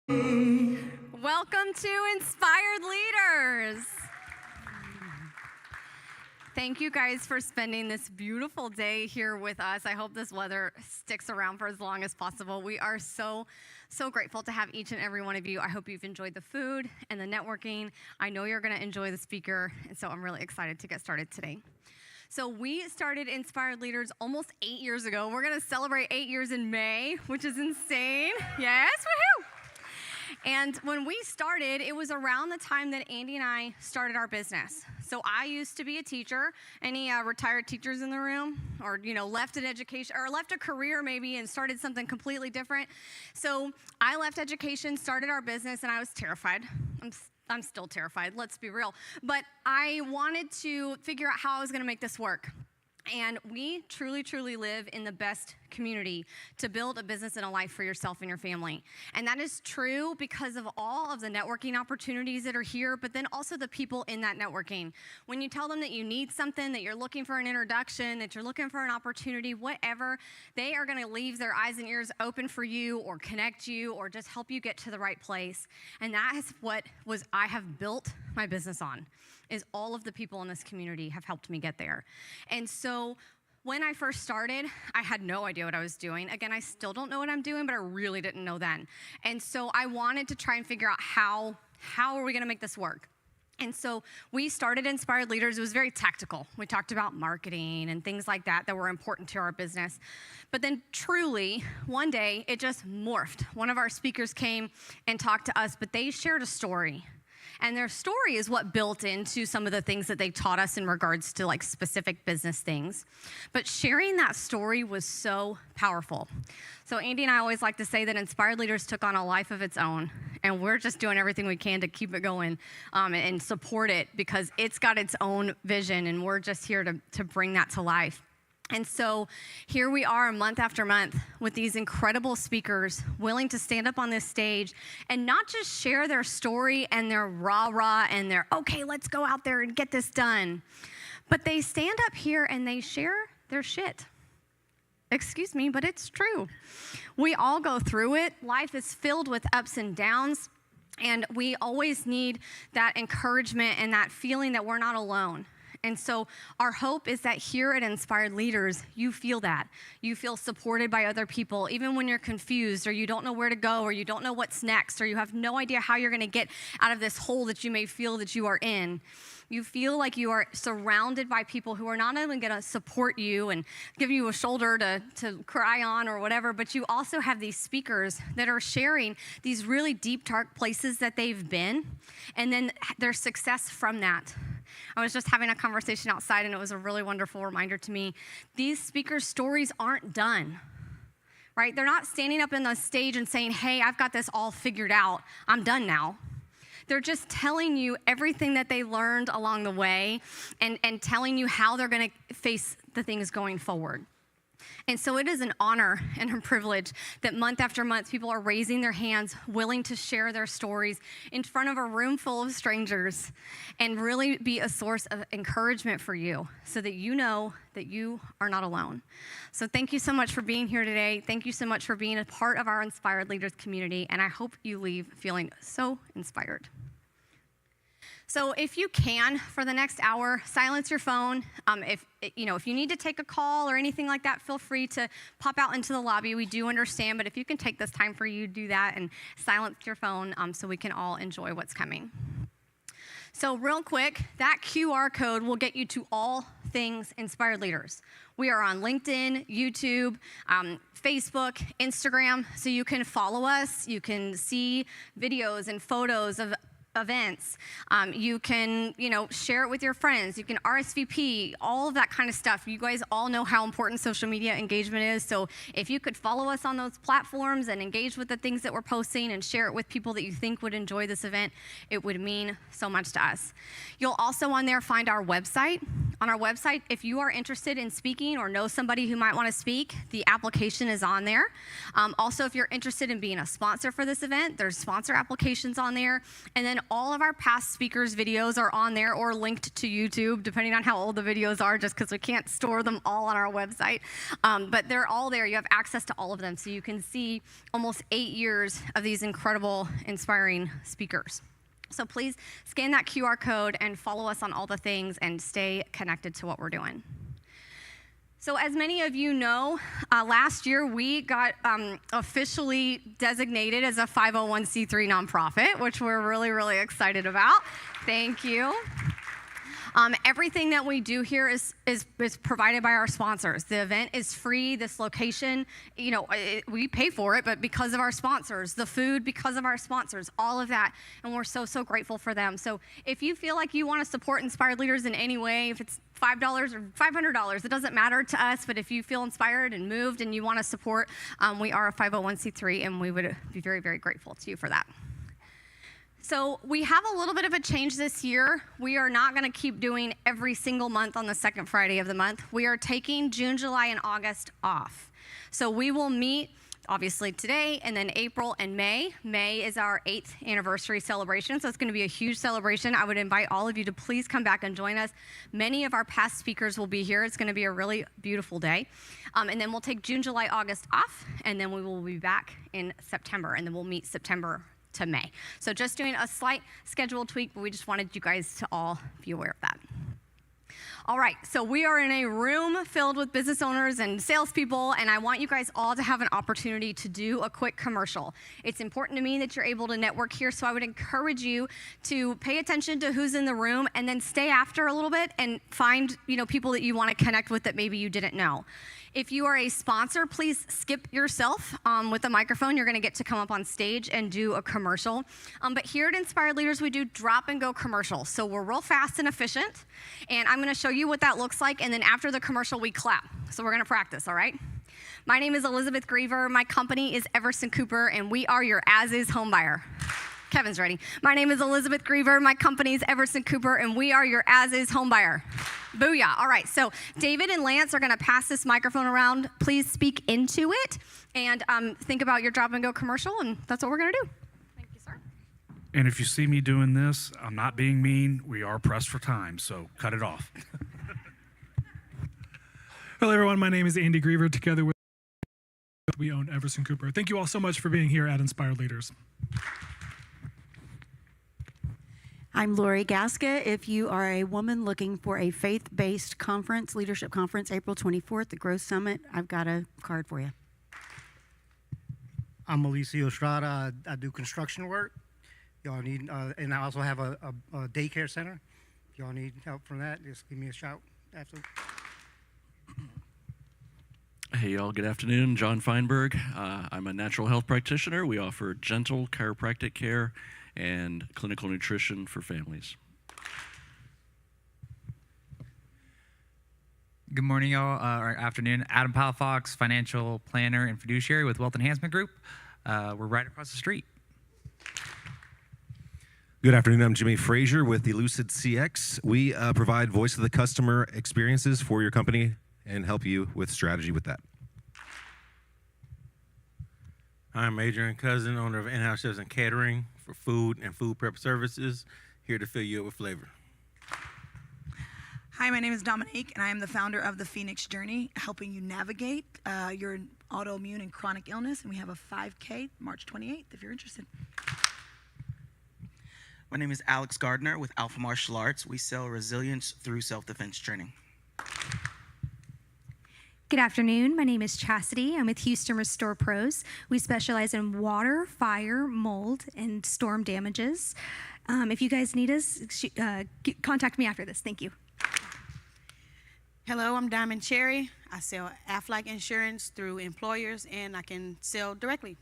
Welcome to Inspired Leaders. Thank you guys for spending this beautiful day here with us. I hope this weather sticks around for as long as possible. We are so grateful to have each and every one of you. I hope you've enjoyed the food and the networking. I know you're going to enjoy the speaker, and so I'm really excited to get started today. So we started Inspired Leaders almost 8 years ago. We're going to celebrate 8 years in May, which is insane. Yes, woohoo! And when we started, it was around the time that Andy and I started our business. So I used to be a teacher. Any retired teachers in the room? Or, left an education, or left a career maybe and started something completely different. So I left education, started our business, and I was terrified. I'm still terrified, let's be real. But I wanted to figure out how I was going to make this work. And we truly live in the best community to build a business and a life for yourself and your family. And that is true because of all of the networking opportunities that are here, but then also the people in that networking. When you tell them that you need something, that you're looking for an introduction, that you're looking for an opportunity, whatever, they are going to leave their eyes and ears open for you or connect you or just help you get to the right place. And that is what I have built my business on. Is all of the people in this community have helped me get there. And so when I first started, I had no idea what I was doing. Again, I still don't know what I'm doing, but I really didn't know then. And so I wanted to try and figure out how are we gonna make this work? And so we started Inspired Leaders. It was very tactical. We talked about marketing and things like that were important to our business. But then truly, one day, it just morphed. One of our speakers came and talked to us, but they shared a story. And their story is what built into some of the things that they taught us in regards to like specific business things. But sharing that story was so powerful. So Andy and I always like to say that Inspired Leaders took on a life of its own. And we're just doing everything we can to keep it going and support it because it's got its own vision. And we're just here to bring that to life. And so here we are month after month with these incredible speakers willing to stand up on this stage and not just share their story and their rah-rah and their, okay, let's go out there and get this done. But they stand up here and they share their shit. Excuse me, but it's true. We all go through it. Life is filled with ups and downs. And we always need that encouragement and that feeling that we're not alone. And so our hope is that here at Inspired Leaders, you feel that. You feel supported by other people, even when you're confused or you don't know where to go or you don't know what's next or you have no idea how you're going to get out of this hole that you may feel that you are in. You feel like you are surrounded by people who are not only going to support you and give you a shoulder to cry on or whatever, but you also have these speakers that are sharing these really deep, dark places that they've been and then their success from that. I was just having a conversation outside, and it was a really wonderful reminder to me. These speakers' stories aren't done, right? They're not standing up in the stage and saying, hey, I've got this all figured out. I'm done now. They're just telling you everything that they learned along the way and telling you how they're going to face the things going forward. And so it is an honor and a privilege that month after month, people are raising their hands, willing to share their stories in front of a room full of strangers and really be a source of encouragement for you so that you know that you are not alone. So thank you so much for being here today. Thank you so much for being a part of our Inspired Leaders community, and I hope you leave feeling so inspired. So if you can, for the next hour, silence your phone. If you need to take a call or anything like that, feel free to pop out into the lobby. We do understand, but if you can take this time for you, do that and silence your phone so we can all enjoy what's coming. So real quick, that QR code will get you to all things Inspired Leaders. We are on LinkedIn, YouTube, Facebook, Instagram, so you can follow us. You can see videos and photos of events. You can, share it with your friends. You can RSVP, all of that kind of stuff. You guys all know how important social media engagement is. So if you could follow us on those platforms and engage with the things that we're posting and share it with people that you think would enjoy this event, it would mean so much to us. You'll also on there find our website. On our website, if you are interested in speaking or know somebody who might want to speak, the application is on there. Also, if you're interested in being a sponsor for this event, there's sponsor applications on there. And then all of our past speakers' videos are on there or linked to YouTube, depending on how old the videos are, just because we can't store them all on our website. But they're all there. You have access to all of them. So you can see almost 8 years of these incredible, inspiring speakers. So please scan that QR code and follow us on all the things and stay connected to what we're doing. So as many of you know, last year we got officially designated as a 501c3 nonprofit, which we're really, really excited about. Thank you. Everything that we do here is provided by our sponsors. The event is free. This location, we pay for it, but because of our sponsors, the food because of our sponsors, all of that, and we're so, so grateful for them. So if you feel like you want to support Inspired Leaders in any way, if it's $5 or $500, it doesn't matter to us, but if you feel inspired and moved and you want to support, we are a 501c3, and we would be very, very grateful to you for that. So we have a little bit of a change this year. We are not going to keep doing every single month on the second Friday of the month. We are taking June, July, and August off. So we will meet, obviously, today, and then April and May. May is our 8th anniversary celebration, so it's going to be a huge celebration. I would invite all of you to please come back and join us. Many of our past speakers will be here. It's going to be a really beautiful day. And then we'll take June, July, August off, and then we will be back in September, and then we'll meet September to May. So just doing a slight schedule tweak, but we just wanted you guys to all be aware of that. All right, so we are in a room filled with business owners and salespeople, and I want you guys all to have an opportunity to do a quick commercial. It's important to me that you're able to network here, so I would encourage you to pay attention to who's in the room and then stay after a little bit and find people that you want to connect with that maybe you didn't know. If you are a sponsor, please skip yourself with a microphone. You're going to get to come up on stage and do a commercial. But here at Inspired Leaders, we do drop and go commercials. So we're real fast and efficient. And I'm going to show you what that looks like. And then after the commercial, we clap. So we're going to practice, all right? My name is Elizabeth Griever. My company is Everson Cooper, and we are your as-is home buyer. Kevin's ready. My name is Elizabeth Griever. My company is Everson Cooper, and we are your as-is home buyer. Booyah. All right, so David and Lance are going to pass this microphone around. Please speak into it and think about your drop and go commercial, and that's what we're going to do. Thank you, sir. And if you see me doing this, I'm not being mean. We are pressed for time, so cut it off. Hello, everyone. My name is Andy Griever. Together with we own Everson Cooper. Thank you all so much for being here at Inspired Leaders. I'm Lori Gasca. If you are a woman looking for a faith-based conference, leadership conference, April 24th, the Growth Summit, I've got a card for you. I'm Alicia Estrada. I do construction work. Y'all need, and I also have a daycare center. If y'all need help from that, just give me a shout. Absolutely. Hey y'all, good afternoon. John Feinberg. I'm a natural health practitioner. We offer gentle chiropractic care and clinical nutrition for families. Good morning, y'all, or afternoon. Adam Palafox, financial planner and fiduciary with Wealth Enhancement Group. We're right across the street. Good afternoon. I'm Jimmy Frazier with Elucid CX. We provide voice of the customer experiences for your company and help you with strategy with that. I'm Adrian Cousin, owner of In-House Chefs and Catering for food and food prep services, here to fill you up with flavor. Hi, my name is Dominique, and I am the founder of The Phoenix Journey, helping you navigate your autoimmune and chronic illness, and we have a 5K March 28th if you're interested. My name is Alex Gardner with Alpha Martial Arts. We sell resilience through self-defense training. Good afternoon. My name is Chastity. I'm with Houston Restore Pros. We specialize in water, fire, mold, and storm damages. If you guys need us, contact me after this. Thank you. Hello, I'm Diamond Cherry. I sell Aflac insurance through employers, and I can sell directly.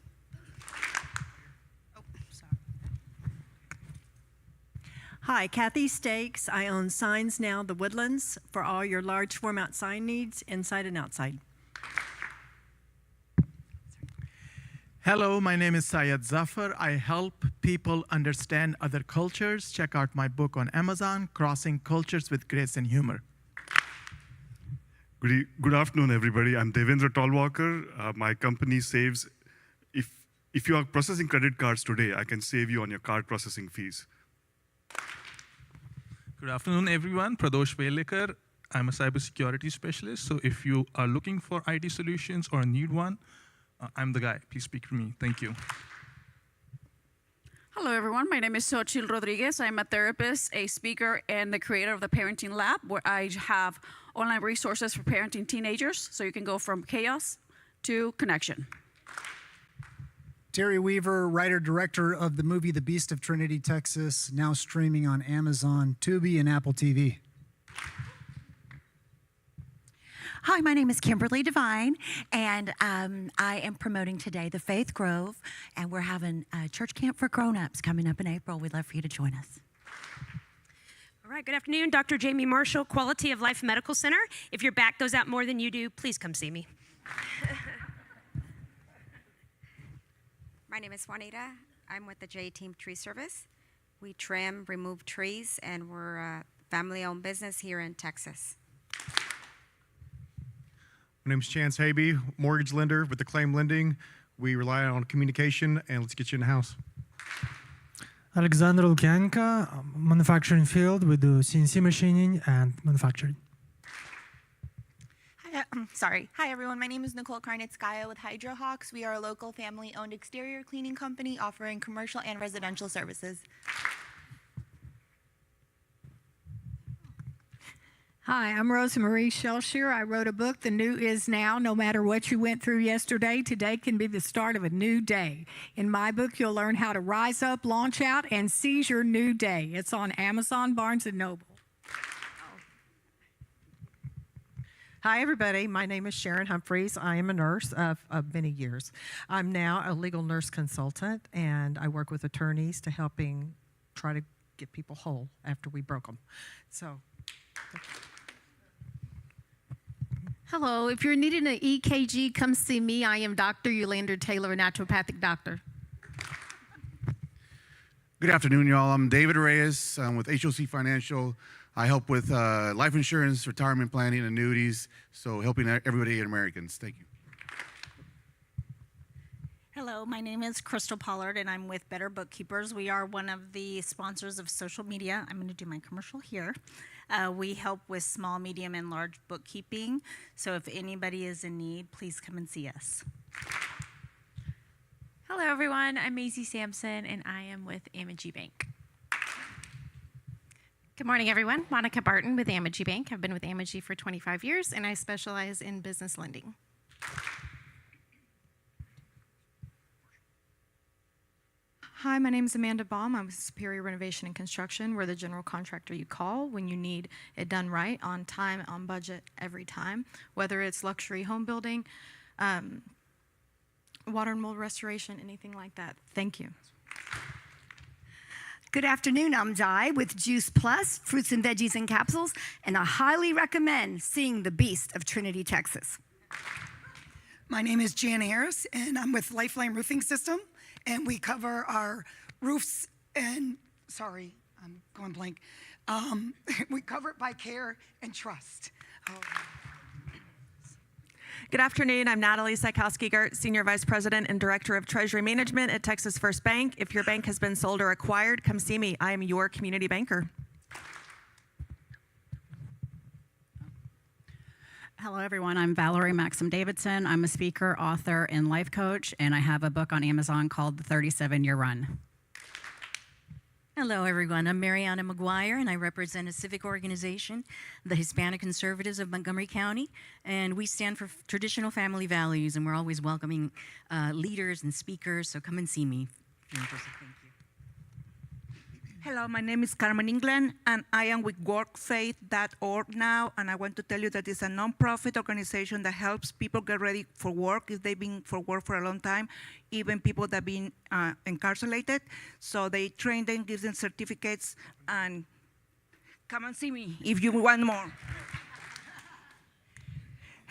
Hi, Kathy Stakes. I own Signs Now, The Woodlands, for all your large format sign needs, inside and outside. Hello, my name is Syed Zafar. I help people understand other cultures. Check out my book on Amazon, Crossing Cultures with Grace and Humor. Good afternoon, everybody. I'm Devendra Talwalkar. My company saves, if you are processing credit cards today, I can save you on your card processing fees. Good afternoon, everyone. Pradosh Velekar. I'm a cybersecurity specialist. So if you are looking for IT solutions or need one, I'm the guy. Please speak to me. Thank you. Hello, everyone. My name is Xochitl Rodriguez. I'm a therapist, a speaker, and the creator of the Parenting Lab, where I have online resources for parenting teenagers, so you can go from chaos to connection. Terry Weaver, writer-director of the movie The Beast of Trinity, Texas, now streaming on Amazon, Tubi, and Apple TV. Hi, my name is Kimberly Devine, and I am promoting today the Faith Grove, and we're having a church camp for grown-ups coming up in April. We'd love for you to join us. All right, good afternoon. Dr. Jamie Marshall, Quality of Life Medical Center. If your back goes out more than you do, please come see me. My name is Juanita. I'm with the J-Team Tree Service. We trim, remove trees, and we're a family-owned business here in Texas. My name is Chance Habe, mortgage lender with the Claim Lending. We rely on communication, and let's get you in the house. Alexander Lukianka, manufacturing field. We do CNC machining and manufacturing. Hi, everyone. My name is Nicole Karnitskaya with Hydrohawks. We are a local family-owned exterior cleaning company offering commercial and residential services. Hi, I'm Rosa Marie Shelshear. I wrote a book, The New Is Now. No matter what you went through yesterday, today can be the start of a new day. In my book, you'll learn how to rise up, launch out, and seize your new day. It's on Amazon, Barnes & Noble. Hi, everybody. My name is Sharon Humphreys. I am a nurse of many years. I'm now a legal nurse consultant, and I work with attorneys to helping try to get people whole after we broke them. So. Hello, if you're needing an EKG, come see me. I am Dr. Yolanda Taylor, a naturopathic doctor. Good afternoon, y'all. I'm David Reyes. I'm with HOC Financial. I help with life insurance, retirement planning, annuities, so helping everybody and Americans. Thank you. Hello, my name is Crystal Pollard, and I'm with Better Bookkeepers. We are one of the sponsors of social media. I'm going to do my commercial here. We help with small, medium, and large bookkeeping. So if anybody is in need, please come and see us. Hello, everyone. I'm Maisie Sampson, and I am with Amegy Bank. Good morning, everyone. Monica Barton with Amegy Bank. I've been with Amegy for 25 years, and I specialize in business lending. Hi, my name is Amanda Baum. I'm with Superior Renovation and Construction. We're the general contractor you call when you need it done right, on time, on budget, every time. Whether it's luxury home building, water and mold restoration, anything like that. Thank you. Good afternoon, I'm Di with Juice Plus, fruits and veggies and capsules, and I highly recommend seeing The Beast of Trinity, Texas. My name is Jan Harris, and I'm with Lifeline Roofing System, and we cover our roofs and, sorry, I'm going blank. We cover it by care and trust. Good afternoon. I'm Natalie Sikowski-Gert, Senior Vice President and Director of Treasury Management at Texas First Bank. If your bank has been sold or acquired, come see me. I am your community banker. Hello, everyone. I'm Valerie Maxim Davidson. I'm a speaker, author, and life coach, and I have a book on Amazon called The 37-Year Run. Hello, everyone. I'm Mariana McGuire, and I represent a civic organization, the Hispanic Conservatives of Montgomery County, and we stand for traditional family values, and we're always welcoming leaders and speakers, so come and see me if you're interested. Thank you. Hello, my name is Carmen England, and I am with WorkFaith.org now, and I want to tell you that it's a nonprofit organization that helps people get ready for work if they've been for work for a long time, even people that have been incarcerated. So they train them, give them certificates, and come and see me if you want more.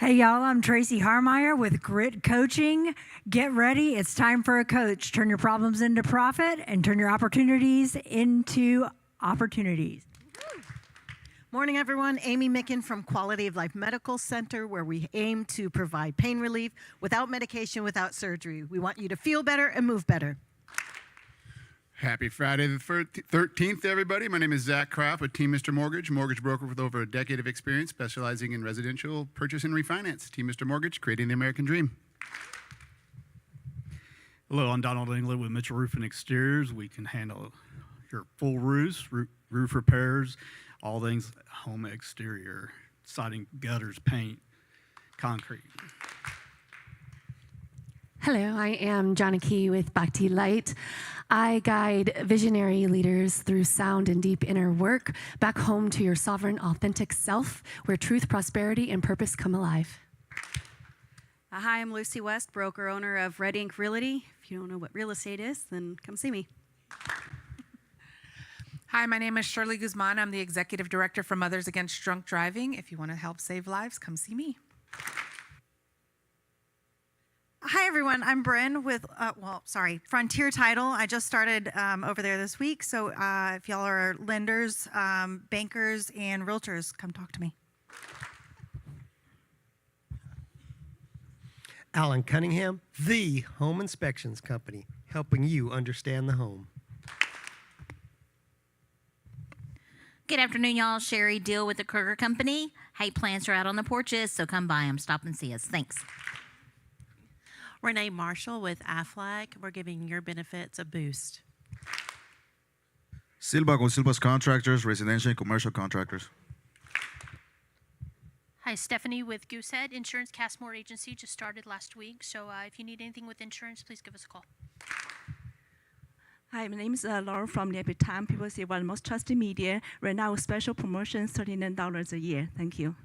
Hey, y'all, I'm Tracy Harmeyer with Grit Coaching. Get ready. It's time for a coach. Turn your problems into profit and turn your opportunities into opportunities. Morning, everyone. Amy Micken from Quality of Life Medical Center, where we aim to provide pain relief without medication, without surgery. We want you to feel better and move better. Happy Friday the 13th, everybody. My name is Zach Kraft with Team Mr. Mortgage broker with over a decade of experience specializing in residential purchase and refinance. Team Mr. Mortgage, creating the American dream. Hello, I'm Donald England with Mitchell Roof and Exteriors. We can handle your full roofs, roof repairs, all things home exterior, siding, gutters, paint, concrete. Hello, I am Janaki with Bhakti Light. I guide visionary leaders through sound and deep inner work back home to your sovereign, authentic self, where truth, prosperity, and purpose come alive. Hi, I'm Lucy West, broker owner of Red Ink Realty. If you don't know what real estate is, then come see me. Hi, my name is Shirley Guzman. I'm the executive director for Mothers Against Drunk Driving. If you want to help save lives, come see me. Hi, everyone. I'm Bryn with, Frontier Title. I just started over there this week. So if y'all are lenders, bankers, and realtors, come talk to me. Alan Cunningham, the home inspections company, helping you understand the home. Good afternoon, y'all. Sherry Deal with the Kruger Company. Hey, plants are out on the porches, so come by them. Stop and see us. Thanks. Renee Marshall with Aflac. We're giving your benefits a boost. Silva con Silva's Contractors, residential and commercial contractors. Hi, Stephanie with Goosehead Insurance. Castmore Agency just started last week, so if you need anything with insurance, please give us a call. Hi, my name is Laura from the Epic Time. People say one of the most trusted media. Right now, special promotion, $39 a year. Thank you.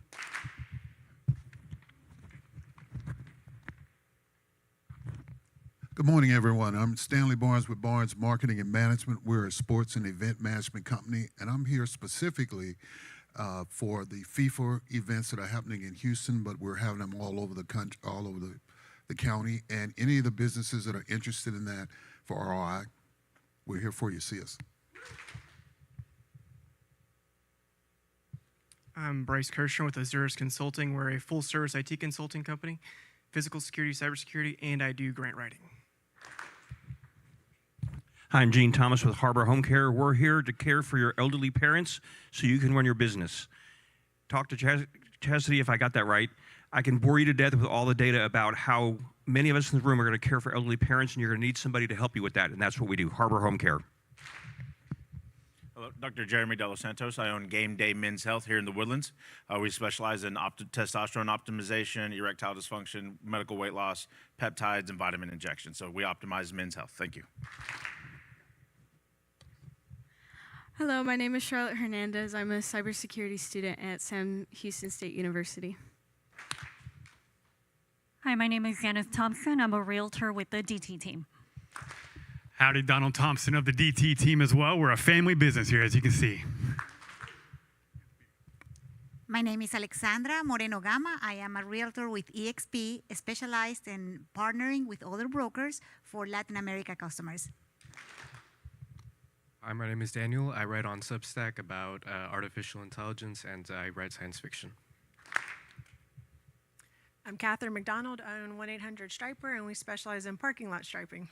Good morning, everyone. I'm Stanley Barnes with Barnes Marketing and Management. We're a sports and event management company, and I'm here specifically for the FIFA events that are happening in Houston, but we're having them all over the country, all over the county, and any of the businesses that are interested in that for ROI, we're here for you. See us. I'm Bryce Kirshner with Azurus Consulting. We're a full-service IT consulting company, physical security, cybersecurity, and I do grant writing. Hi, I'm Gene Thomas with Harbor Home Care. We're here to care for your elderly parents so you can run your business. Talk to Chastity if I got that right. I can bore you to death with all the data about how many of us in the room are going to care for elderly parents, and you're going to need somebody to help you with that, and that's what we do, Harbor Home Care. Hello, Dr. Jeremy De Los Santos. I own Game Day Men's Health here in the Woodlands. We specialize in testosterone optimization, erectile dysfunction, medical weight loss, peptides, and vitamin injections. So we optimize men's health. Thank you. Hello, my name is Charlotte Hernandez. I'm a cybersecurity student at Sam Houston State University. Hi, my name is Janice Thompson. I'm a realtor with the DT team. Howdy, Donald Thompson of the DT team as well. We're a family business here, as you can see. My name is Alexandra Moreno Gama. I am a realtor with EXP, specialized in partnering with other brokers for Latin America customers. Hi, my name is Daniel. I write on Substack about artificial intelligence, and I write science fiction. I'm Catherine McDonald. I own 1-800-STRIPER, and we specialize in parking lot striping.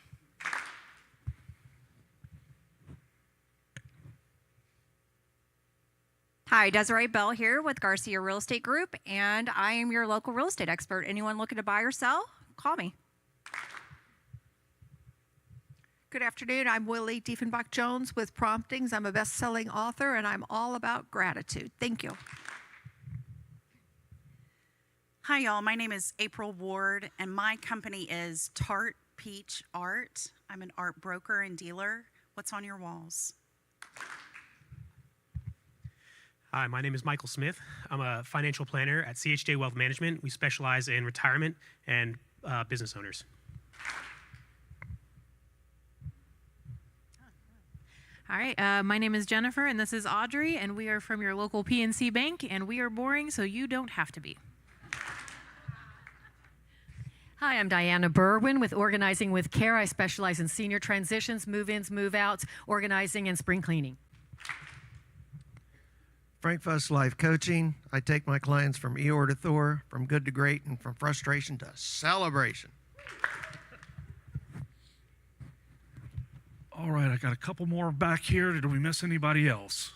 Hi, Desiree Bell here with Garcia Real Estate Group, and I am your local real estate expert. Anyone looking to buy or sell, call me. Good afternoon. I'm Willie Diefenbach-Jones with Promptings. I'm a best-selling author, and I'm all about gratitude. Thank you. Hi, y'all. My name is April Ward, and my company is Tart Peach Art. I'm an art broker and dealer. What's on your walls? Hi, my name is Michael Smith. I'm a financial planner at CHJ Wealth Management. We specialize in retirement and business owners. All right, my name is Jennifer, and this is Audrey, and we are from your local PNC Bank, and we are boring, so you don't have to be. Hi, I'm Diana Berwin with Organizing with Care. I specialize in senior transitions, move-ins, move-outs, organizing, and spring cleaning. Frank Fuss Life Coaching. I take my clients from Eeyore to Thor, from good to great, and from frustration to celebration. All right, I got a couple more back here. Did we miss anybody else?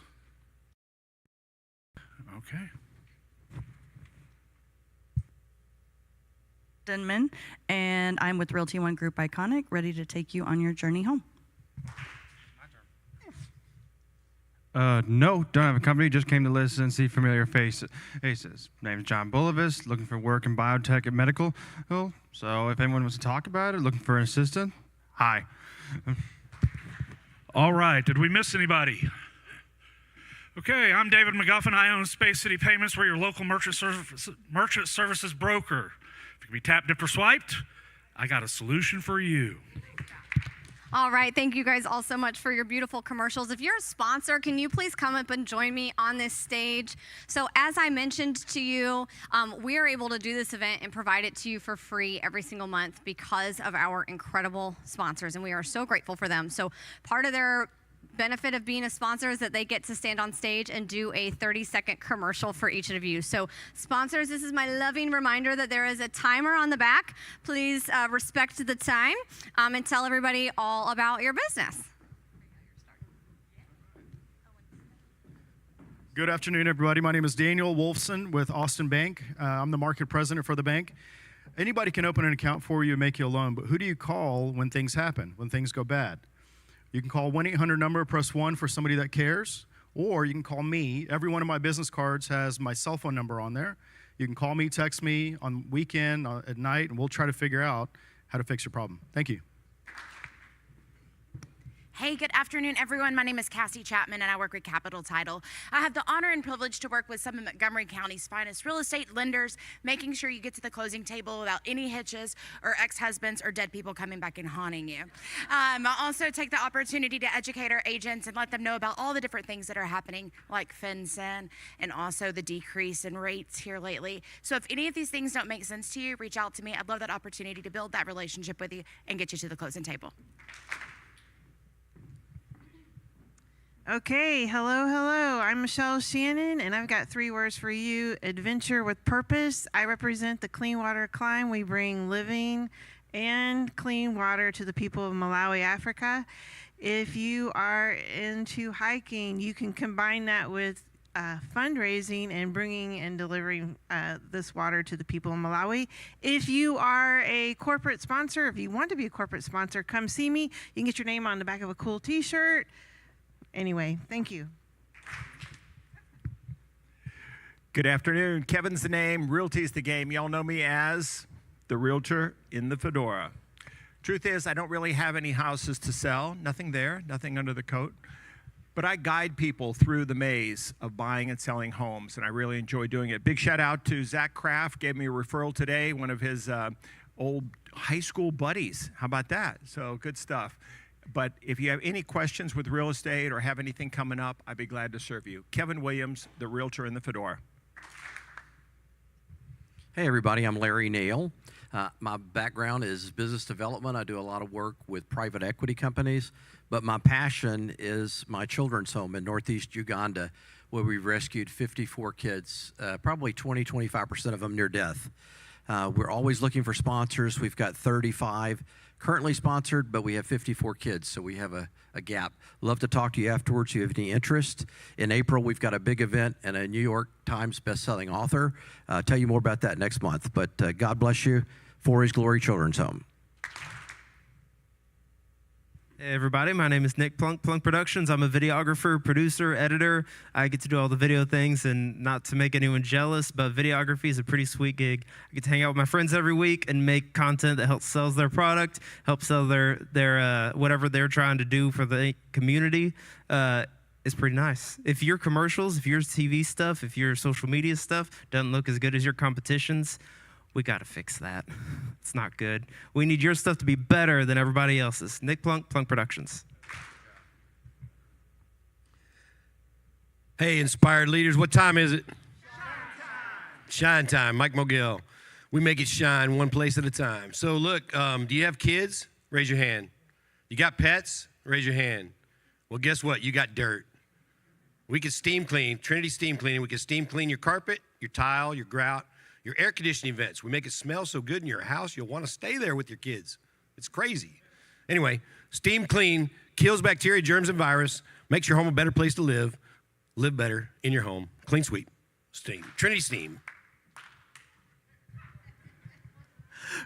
Okay. Denman, and I'm with Realty One Group Iconic, ready to take you on your journey home. No, don't have a company. Just came to listen and see familiar faces. Name's John Bullavis, looking for work in biotech and medical. Oh, so if anyone wants to talk about it, looking for an assistant, hi. All right, did we miss anybody? Okay, I'm David McGuffin. I own Space City Payments. We're your local merchant services broker. If you can be tapped, dipped, or swiped, I got a solution for you. All right, thank you guys all so much for your beautiful commercials. If you're a sponsor, can you please come up and join me on this stage? So as I mentioned to you, we are able to do this event and provide it to you for free every single month because of our incredible sponsors, and we are so grateful for them. So part of their benefit of being a sponsor is that they get to stand on stage and do a 30-second commercial for each of you. So sponsors, this is my loving reminder that there is a timer on the back. Please respect the time and tell everybody all about your business. Good afternoon, everybody. My name is Daniel Wolfson with Austin Bank. I'm the market president for the bank. Anybody can open an account for you and make you a loan, but who do you call when things happen, when things go bad? You can call 1-800 number, press 1 for somebody that cares, or you can call me. Every one of my business cards has my cell phone number on there. You can call me, text me on weekend, at night, and we'll try to figure out how to fix your problem. Thank you. Hey, good afternoon, everyone. My name is Cassie Chapman, and I work with Capital Title. I have the honor and privilege to work with some of Montgomery County's finest real estate lenders, making sure you get to the closing table without any hitches or ex-husbands or dead people coming back and haunting you. I also take the opportunity to educate our agents and let them know about all the different things that are happening, like FinCEN, and also the decrease in rates here lately. So if any of these things don't make sense to you, reach out to me. I'd love that opportunity to build that relationship with you and get you to the closing table. Okay, hello. I'm Michelle Shannon, and I've got 3 words for you: adventure with purpose. I represent the Clean Water Climb. We bring living and clean water to the people of Malawi, Africa. If you are into hiking, you can combine that with fundraising and bringing and delivering this water to the people in Malawi. If you are a corporate sponsor, if you want to be a corporate sponsor, come see me. You can get your name on the back of a cool t-shirt. Anyway, thank you. Good afternoon. Kevin's the name. Realty's the game. Y'all know me as the realtor in the fedora. Truth is, I don't really have any houses to sell. Nothing there, nothing under the coat. But I guide people through the maze of buying and selling homes, and I really enjoy doing it. Big shout out to Zach Kraft. Gave me a referral today, one of his old high school buddies. How about that? So good stuff. But if you have any questions with real estate or have anything coming up, I'd be glad to serve you. Kevin Williams, the realtor in the fedora. Hey, everybody. I'm Larry Neal. My background is business development. I do a lot of work with private equity companies, but my passion is my children's home in Northeast Uganda, where we've rescued 54 kids, probably 20-25% of them near death. We're always looking for sponsors. We've got 35 currently sponsored, but we have 54 kids, so we have a gap. Love to talk to you afterwards if you have any interest. In April, we've got a big event and a New York Times bestselling author. Tell you more about that next month, but God bless you. For His Glory Children's Home. Hey everybody, my name is Nick Plunk, Plunk Productions. I'm a videographer, producer, editor. I get to do all the video things, and not to make anyone jealous, but videography is a pretty sweet gig. I get to hang out with my friends every week and make content that helps sell their product, helps sell their whatever they're trying to do for the community. It's pretty nice. If your commercials, if your TV stuff, if your social media stuff doesn't look as good as your competition's, we got to fix that. It's not good. We need your stuff to be better than everybody else's. Nick Plunk, Plunk Productions. Hey, inspired leaders, what time is it? Shine time. Mike Mogill. We make it shine one place at a time. So look, do you have kids? Raise your hand. You got pets? Raise your hand. Well, guess what? You got dirt. We can steam clean, Trinity Steam Cleaning. We can steam clean your carpet, your tile, your grout, your air conditioning vents. We make it smell so good in your house, you'll want to stay there with your kids. It's crazy. Anyway, Steam Clean kills bacteria, germs, and virus, makes your home a better place to live better in your home. Clean sweep. Steam. Trinity Steam.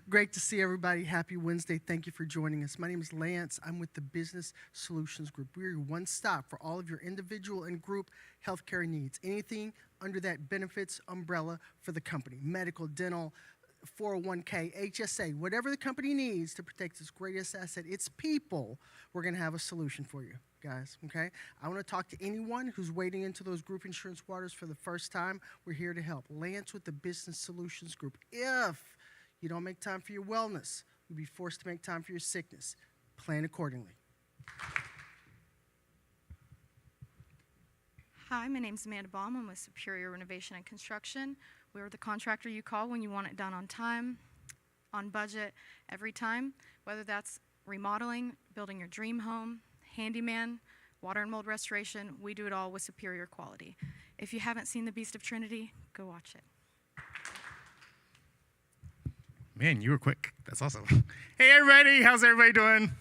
Great to see everybody. Happy Wednesday. Thank you for joining us. My name is Lance. I'm with the Business Solutions Group. We're your one stop for all of your individual and group healthcare needs. Anything under that benefits umbrella for the company. Medical, dental, 401k, HSA, whatever the company needs to protect its greatest asset, its people, we're going to have a solution for you, guys, okay? I want to talk to anyone who's wading into those group insurance waters for the first time. We're here to help. Lance with the Business Solutions Group. If you don't make time for your wellness, you'll be forced to make time for your sickness. Plan accordingly. Hi, my name's Amanda Baum. I'm with Superior Renovation and Construction. We're the contractor you call when you want it done on time, on budget, every time, whether that's remodeling, building your dream home, handyman, water and mold restoration. We do it all with superior quality. If you haven't seen The Beast of Trinity, go watch it. Man, you were quick. That's awesome. Hey, everybody. How's everybody doing?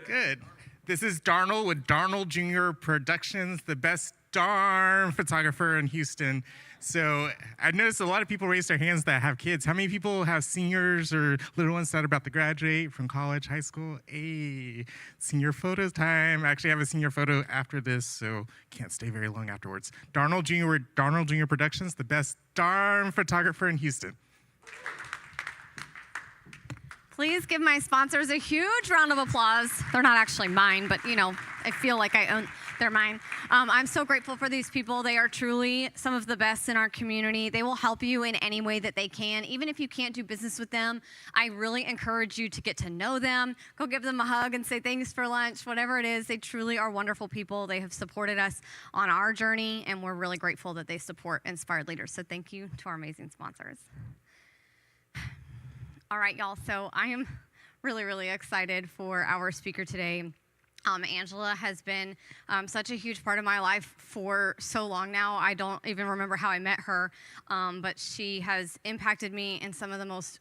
Good. This is Darnold with Darnold Jr. Productions, the best darn photographer in Houston. So I noticed a lot of people raise their hands that have kids. How many people have seniors or little ones that are about to graduate from college, high school? Hey, senior photos time. I actually have a senior photo after this, so can't stay very long afterwards. Darnold Jr. with Darnold Jr. Productions, the best darn photographer in Houston. Please give my sponsors a huge round of applause. They're not actually mine, but I feel like they're mine. I'm so grateful for these people. They are truly some of the best in our community. They will help you in any way that they can. Even if you can't do business with them, I really encourage you to get to know them. Go give them a hug and say thanks for lunch, whatever it is. They truly are wonderful people. They have supported us on our journey, and we're really grateful that they support Inspired Leaders. So thank you to our amazing sponsors. All right, y'all, so I am really, really excited for our speaker today. Angela has been such a huge part of my life for so long now. I don't even remember how I met her, but she has impacted me in some of the most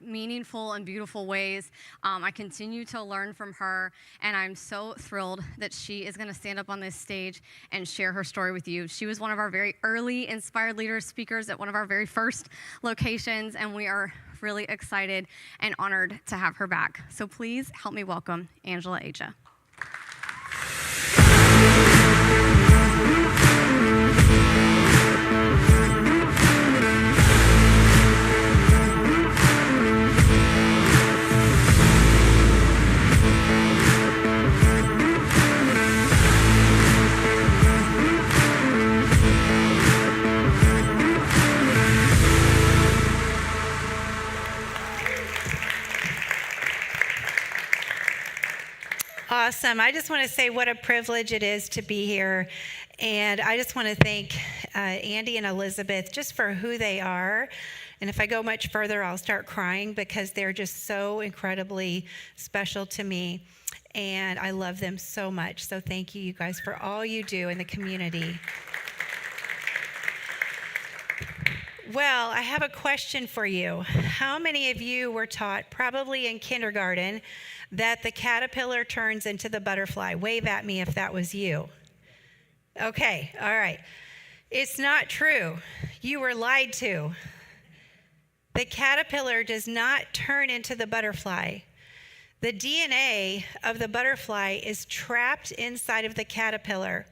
meaningful and beautiful ways. I continue to learn from her, and I'm so thrilled that she is going to stand up on this stage and share her story with you. She was one of our very early Inspired Leaders speakers at one of our very first locations, and we are really excited and honored to have her back. So please help me welcome Angela Aja. Awesome. I just want to say what a privilege it is to be here. And I just want to thank Andy and Elizabeth just for who they are. And if I go much further, I'll start crying because they're just so incredibly special to me. And I love them so much. So thank you guys for all you do in the community. Well, I have a question for you. How many of you were taught, probably in kindergarten, that the caterpillar turns into the butterfly? Wave at me if that was you. Okay, all right. It's not true. You were lied to. The caterpillar does not turn into the butterfly. The DNA of the butterfly is trapped inside of the caterpillar.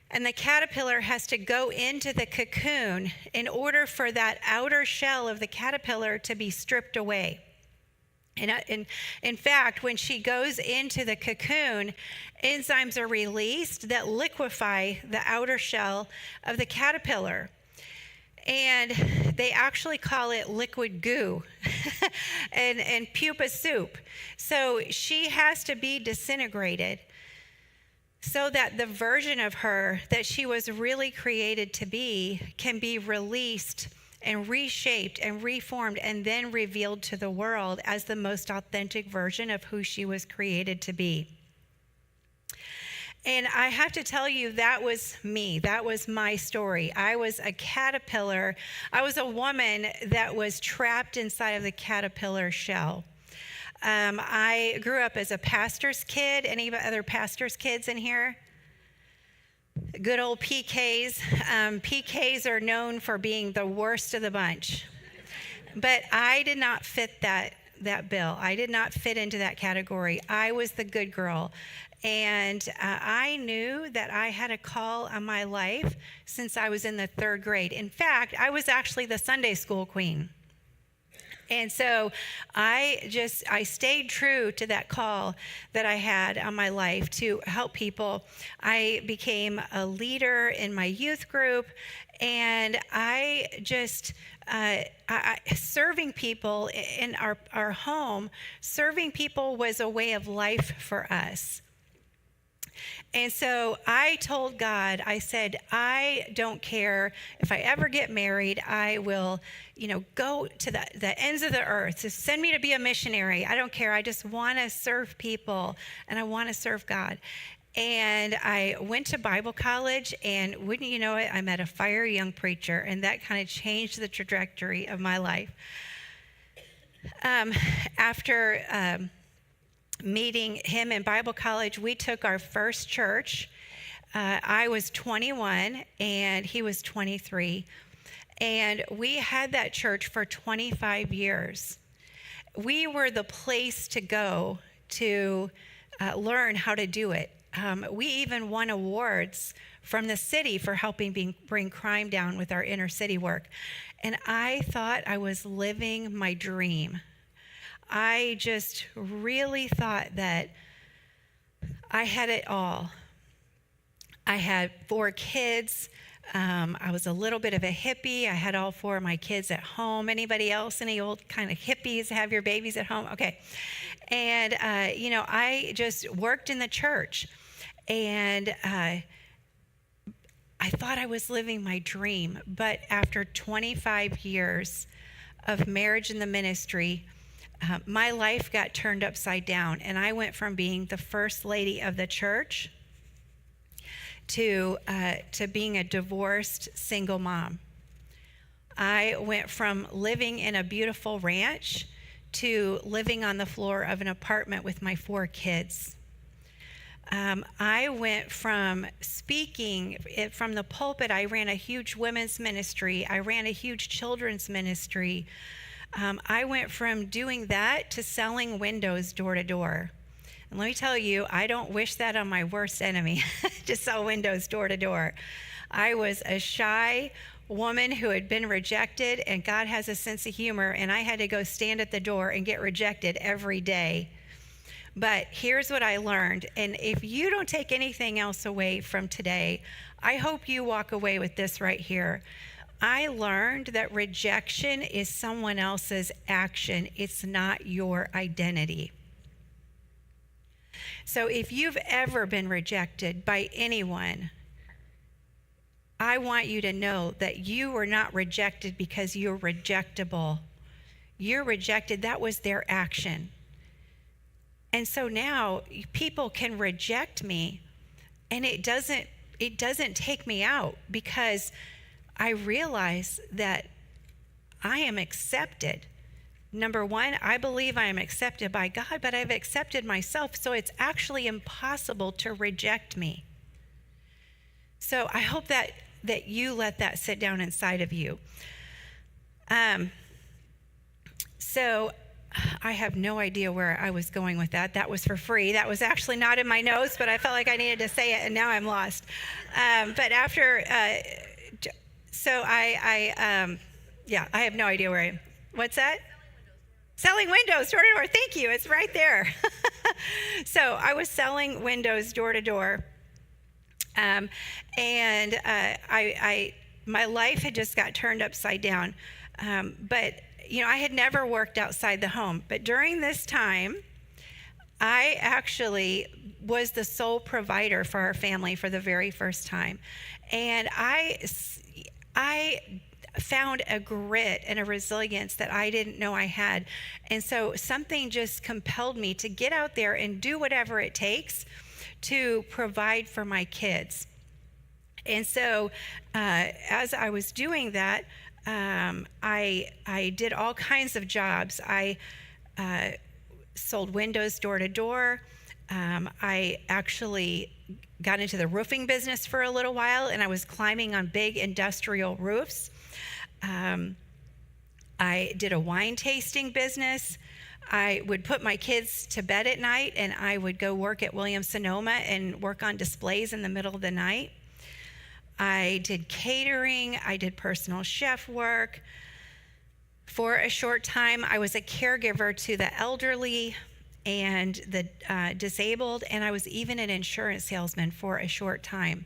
And the caterpillar has to go into the cocoon in order for that outer shell of the caterpillar to be stripped away. And in fact, when she goes into the cocoon, enzymes are released that liquefy the outer shell of the caterpillar. And they actually call it liquid goo and pupa soup. So she has to be disintegrated so that the version of her that she was really created to be can be released and reshaped and reformed and then revealed to the world as the most authentic version of who she was created to be. And I have to tell you, that was me. That was my story. I was a caterpillar. I was a woman that was trapped inside of the caterpillar shell. I grew up as a pastor's kid. Any other pastor's kids in here? Good old PKs. PKs are known for being the worst of the bunch. But I did not fit that bill. I did not fit into that category. I was the good girl. And I knew that I had a call on my life since I was in the 3rd grade. In fact, I was actually the Sunday school queen. And so I stayed true to that call that I had on my life to help people. I became a leader in my youth group, and I just serving people in our home, serving people was a way of life for us. And so I told God, I said, I don't care if I ever get married, I will, go to the ends of the earth. So send me to be a missionary. I don't care. I just want to serve people and I want to serve God. And I went to Bible college, and wouldn't you know it, I met a fiery young preacher, and that kind of changed the trajectory of my life. After meeting him in Bible college, we took our first church. I was 21 and he was 23. And we had that church for 25 years. We were the place to go to learn how to do it. We even won awards from the city for helping bring crime down with our inner city work. And I thought I was living my dream. I just really thought that I had it all. I had 4 kids. I was a little bit of a hippie. I had all 4 of my kids at home. Anybody else, any old kind of hippies have your babies at home? Okay. And, I just worked in the church. And I thought I was living my dream. But after 25 years of marriage in the ministry, my life got turned upside down, and I went from being the first lady of the church to being a divorced single mom. I went from living in a beautiful ranch to living on the floor of an apartment with my 4 kids. I went from speaking from the pulpit. I ran a huge women's ministry. I ran a huge children's ministry. I went from doing that to selling windows door to door. And let me tell you, I don't wish that on my worst enemy, to sell windows door to door. I was a shy woman who had been rejected, and God has a sense of humor, and I had to go stand at the door and get rejected every day. But here's what I learned, and if you don't take anything else away from today, I hope you walk away with this right here. I learned that rejection is someone else's action. It's not your identity. So if you've ever been rejected by anyone, I want you to know that you were not rejected because you're rejectable. You're rejected. That was their action. And so now people can reject me, and it doesn't take me out, because I realize that I am accepted. Number one, I believe I am accepted by God, but I've accepted myself, so it's actually impossible to reject me. So I hope that you let that sit down inside of you. So I have no idea where I was going with that. That was for free. That was actually not in my notes, but I felt like I needed to say it, and now I'm lost. But after... So I have no idea where I am. What's that? Selling windows door to door. Thank you. It's right there. So I was selling windows door to door. And my life had just got turned upside down. But, I had never worked outside the home. But during this time, I actually was the sole provider for our family for the very first time. And I found a grit and a resilience that I didn't know I had. And so something just compelled me to get out there and do whatever it takes to provide for my kids. And so as I was doing that, I did all kinds of jobs. I sold windows door to door. I actually got into the roofing business for a little while, and I was climbing on big industrial roofs. I did a wine tasting business. I would put my kids to bed at night, and I would go work at Williams-Sonoma and work on displays in the middle of the night. I did catering. I did personal chef work. For a short time, I was a caregiver to the elderly and the disabled, and I was even an insurance salesman for a short time.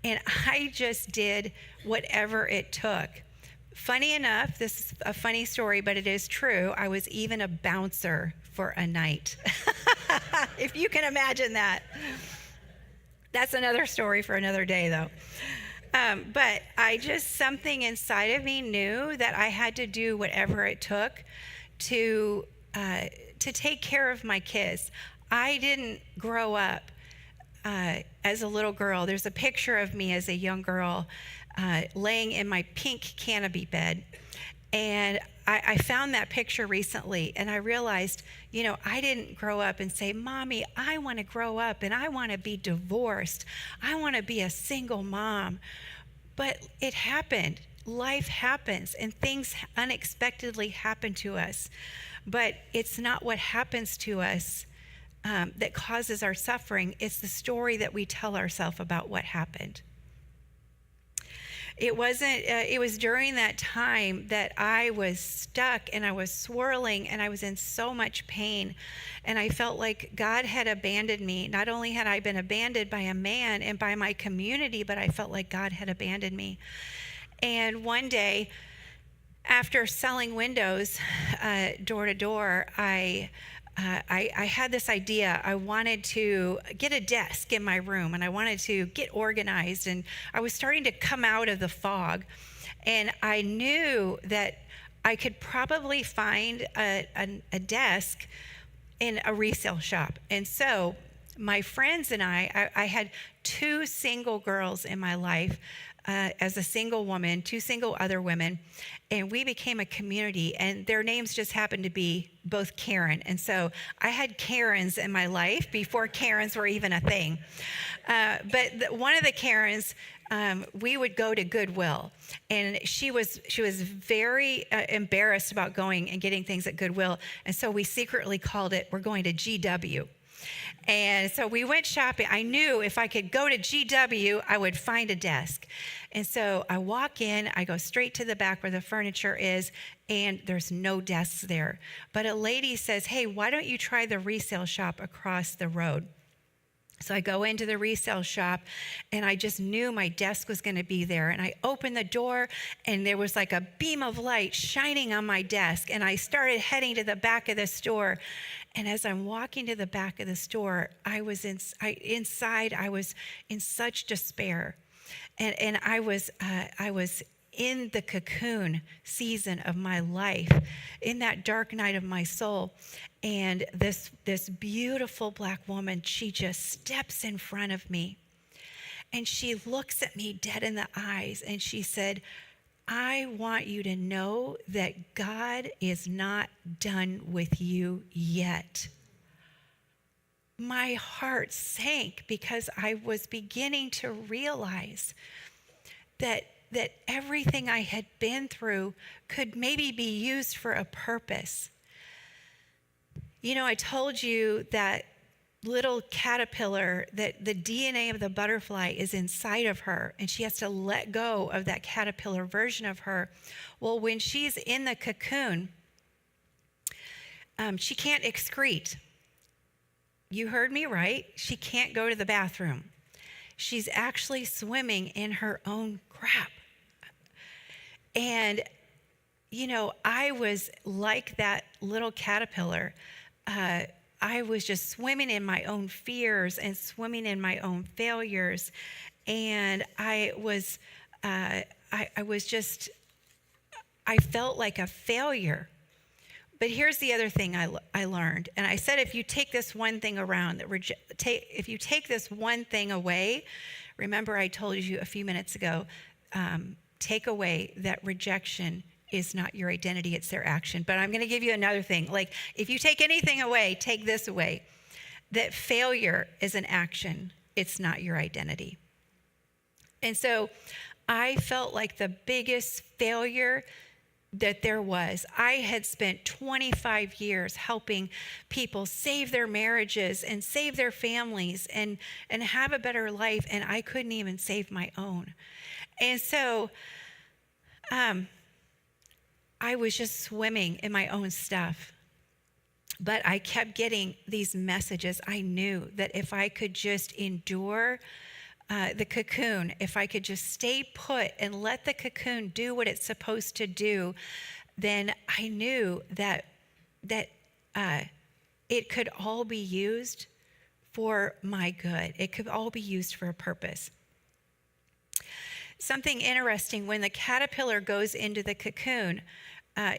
And I just did whatever it took. Funny enough, this is a funny story, but it is true. I was even a bouncer for a night. If you can imagine that. That's another story for another day, though. But something inside of me knew that I had to do whatever it took to take care of my kids. I didn't grow up as a little girl. There's a picture of me as a young girl laying in my pink canopy bed. And I found that picture recently, and I realized, I didn't grow up and say, Mommy, I want to grow up and I want to be divorced. I want to be a single mom. But it happened. Life happens, and things unexpectedly happen to us. But it's not what happens to us that causes our suffering. It's the story that we tell ourselves about what happened. It was during that time that I was stuck and I was swirling and I was in so much pain. And I felt like God had abandoned me. Not only had I been abandoned by a man and by my community, but I felt like God had abandoned me. And one day, after selling windows door to door, I had this idea. I wanted to get a desk in my room, and I wanted to get organized, and I was starting to come out of the fog. And I knew that I could probably find a desk in a resale shop. And so my friends and I had 2 single girls in my life as a single woman, 2 single other women, and we became a community, and their names just happened to be both Karen. And so I had Karens in my life before Karens were even a thing. But one of the Karens, we would go to Goodwill, and she was very embarrassed about going and getting things at Goodwill, and so we secretly called it, we're going to GW. And so we went shopping. I knew if I could go to GW, I would find a desk. And so I walk in, I go straight to the back where the furniture is, and there's no desks there. But a lady says, hey, why don't you try the resale shop across the road? So I go into the resale shop, and I just knew my desk was going to be there. And I opened the door, and there was like a beam of light shining on my desk. And I started heading to the back of the store. And as I'm walking to the back of the store, I was in such despair. And I was in the cocoon season of my life, in that dark night of my soul. And this beautiful black woman, she just steps in front of me. And she looks at me dead in the eyes, and she said, I want you to know that God is not done with you yet. My heart sank because I was beginning to realize that everything I had been through could maybe be used for a purpose. I told you that little caterpillar, that the DNA of the butterfly is inside of her, and she has to let go of that caterpillar version of her. Well, when she's in the cocoon, she can't excrete. You heard me right. She can't go to the bathroom. She's actually swimming in her own crap. And, I was like that little caterpillar. I was just swimming in my own fears and swimming in my own failures. And I felt like a failure. But here's the other thing I learned. And I said, if you take this one thing around, if you take this one thing away, remember I told you a few minutes ago, take away that rejection is not your identity, it's their action. But I'm going to give you another thing. Like, if you take anything away, take this away. That failure is an action, it's not your identity. And so I felt like the biggest failure that there was. I had spent 25 years helping people save their marriages and save their families and have a better life, and I couldn't even save my own. And so I was just swimming in my own stuff. But I kept getting these messages. I knew that if I could just endure the cocoon, if I could just stay put and let the cocoon do what it's supposed to do, then I knew that it could all be used for my good. It could all be used for a purpose. Something interesting, when the caterpillar goes into the cocoon,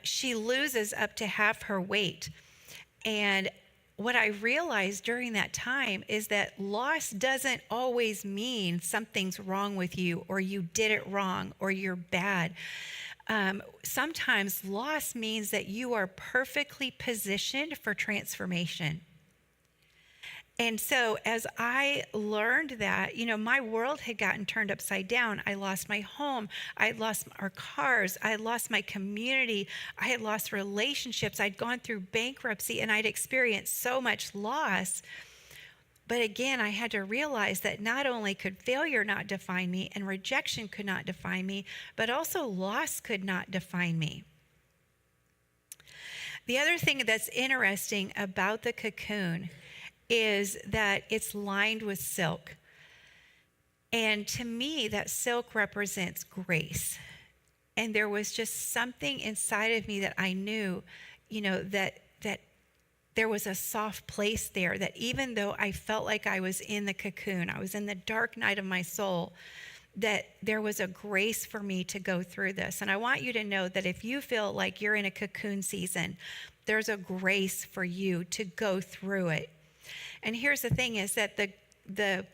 she loses up to half her weight. And what I realized during that time is that loss doesn't always mean something's wrong with you, or you did it wrong, or you're bad. Sometimes loss means that you are perfectly positioned for transformation. And so as I learned that, my world had gotten turned upside down. I lost my home. I had lost our cars. I had lost my community. I had lost relationships. I'd gone through bankruptcy, and I'd experienced so much loss. But again, I had to realize that not only could failure not define me and rejection could not define me, but also loss could not define me. The other thing that's interesting about the cocoon is that it's lined with silk. And to me, that silk represents grace. And there was just something inside of me that I knew, that there was a soft place there, that even though I felt like I was in the cocoon, I was in the dark night of my soul, that there was a grace for me to go through this. And I want you to know that if you feel like you're in a cocoon season, there's a grace for you to go through it. And here's the thing, is that the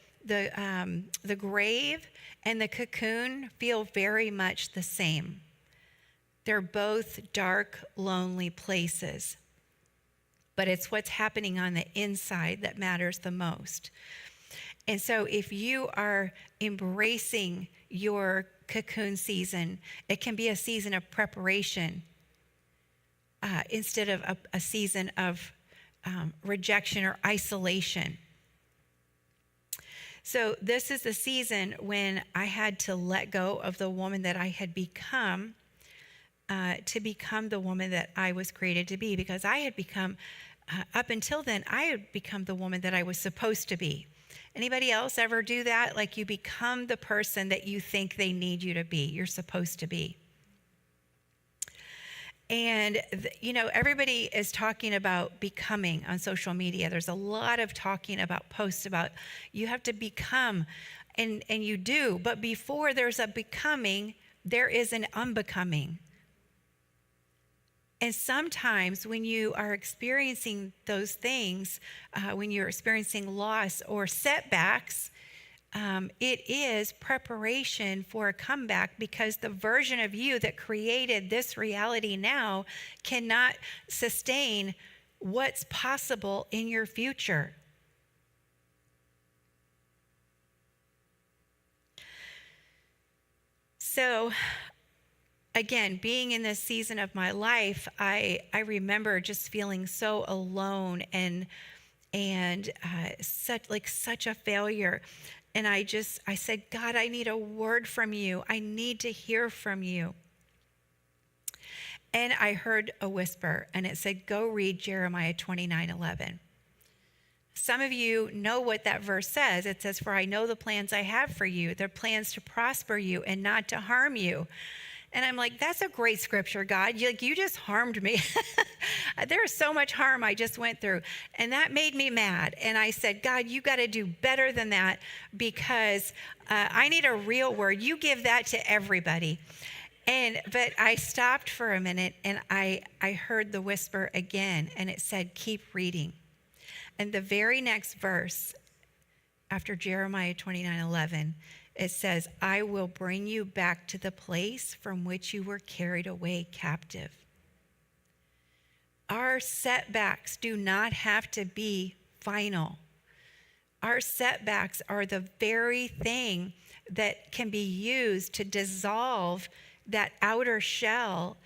grave and the cocoon feel very much the same. They're both dark, lonely places. But it's what's happening on the inside that matters the most. And so if you are embracing your cocoon season, it can be a season of preparation instead of a season of rejection or isolation. So this is the season when I had to let go of the woman that I had become to become the woman that I was created to be, because I had become, up until then, I had become the woman that I was supposed to be. Anybody else ever do that? Like, you become the person that you think they need you to be, you're supposed to be. And, everybody is talking about becoming on social media. There's a lot of talking about posts about you have to become, and you do. But before there's a becoming, there is an unbecoming. And sometimes when you are experiencing those things, when you're experiencing loss or setbacks, it is preparation for a comeback, because the version of you that created this reality now cannot sustain what's possible in your future. So, again, being in this season of my life, I remember just feeling so alone and such a failure. And I said, God, I need a word from you. I need to hear from you. And I heard a whisper, and it said, go read Jeremiah 29:11. Some of you know what that verse says. It says, for I know the plans I have for you. They're plans to prosper you and not to harm you. And I'm like, that's a great scripture, God. You just harmed me. There's so much harm I just went through. And that made me mad. And I said, God, you got to do better than that, because I need a real word. You give that to everybody. But I stopped for a minute and I heard the whisper again, and it said, keep reading. And the very next verse, after Jeremiah 29:11, it says, I will bring you back to the place from which you were carried away captive. Our setbacks do not have to be final. Our setbacks are the very thing that can be used to dissolve that outer shell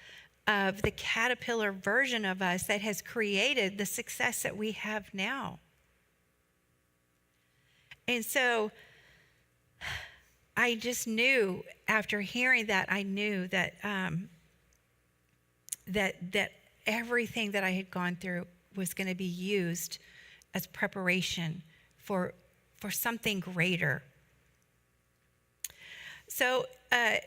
of the caterpillar version of us that has created the success that we have now. And so I just knew, after hearing that, I knew that that everything that I had gone through was going to be used as preparation for something greater. So I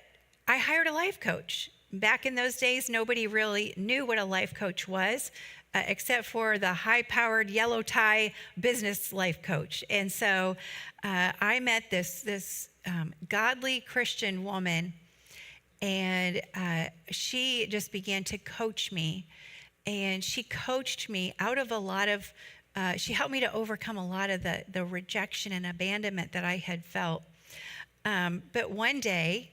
hired a life coach. Back in those days, nobody really knew what a life coach was, except for the high-powered yellow tie business life coach. And so I met this godly Christian woman, and she just began to coach me. And she coached me out of a lot of, she helped me to overcome a lot of the rejection and abandonment that I had felt. But one day,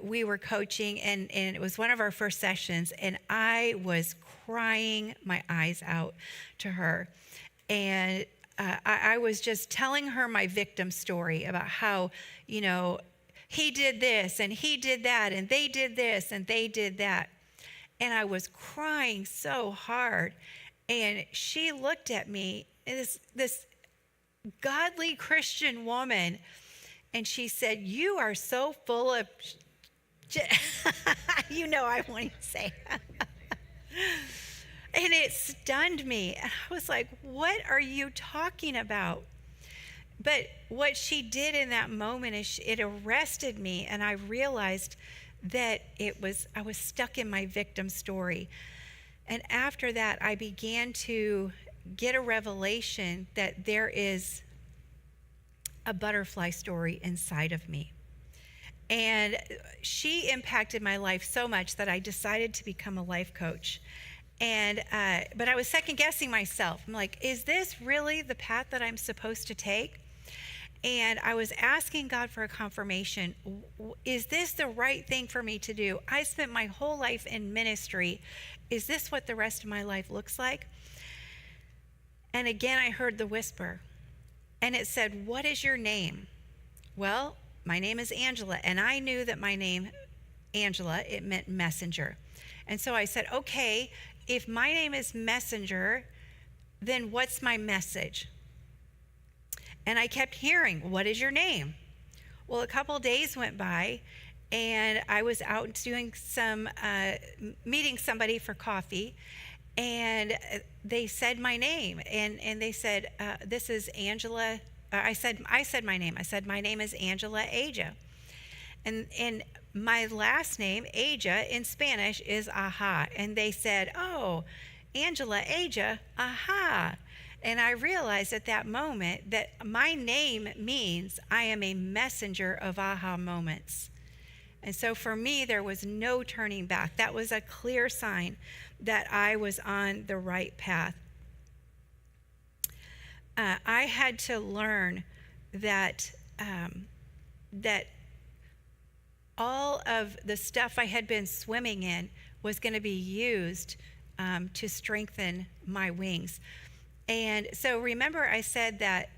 we were coaching, and it was one of our first sessions, and I was crying my eyes out to her. And I was just telling her my victim story about how, you know, he did this, and he did that, and they did this, and they did that. And I was crying so hard. And she looked at me, this godly Christian woman, and she said, you are so full of, you know I want to say. And it stunned me. And I was like, what are you talking about? But what she did in that moment is it arrested me, and I realized that I was stuck in my victim story. And after that, I began to get a revelation that there is a butterfly story inside of me. And she impacted my life so much that I decided to become a life coach. And but I was second guessing myself. I'm like, is this really the path that I'm supposed to take? And I was asking God for a confirmation. Is this the right thing for me to do? I spent my whole life in ministry. Is this what the rest of my life looks like? And again, I heard the whisper. And it said, what is your name? Well, my name is Angela. And I knew that my name, Angela, it meant messenger. And so I said, okay, if my name is messenger, then what's my message? And I kept hearing, what is your name? Well, a couple of days went by, and I was out doing some, meeting somebody for coffee, and they said my name, and they said, this is Angela. I said my name. I said, my name is Angela Aja. And my last name, Aja, in Spanish is Aha. And they said, oh, Angela Aja, Aha. And I realized at that moment that my name means I am a messenger of aha moments. And so for me, there was no turning back. That was a clear sign that I was on the right path. I had to learn that that all of the stuff I had been swimming in was going to be used to strengthen my wings. And so remember I said that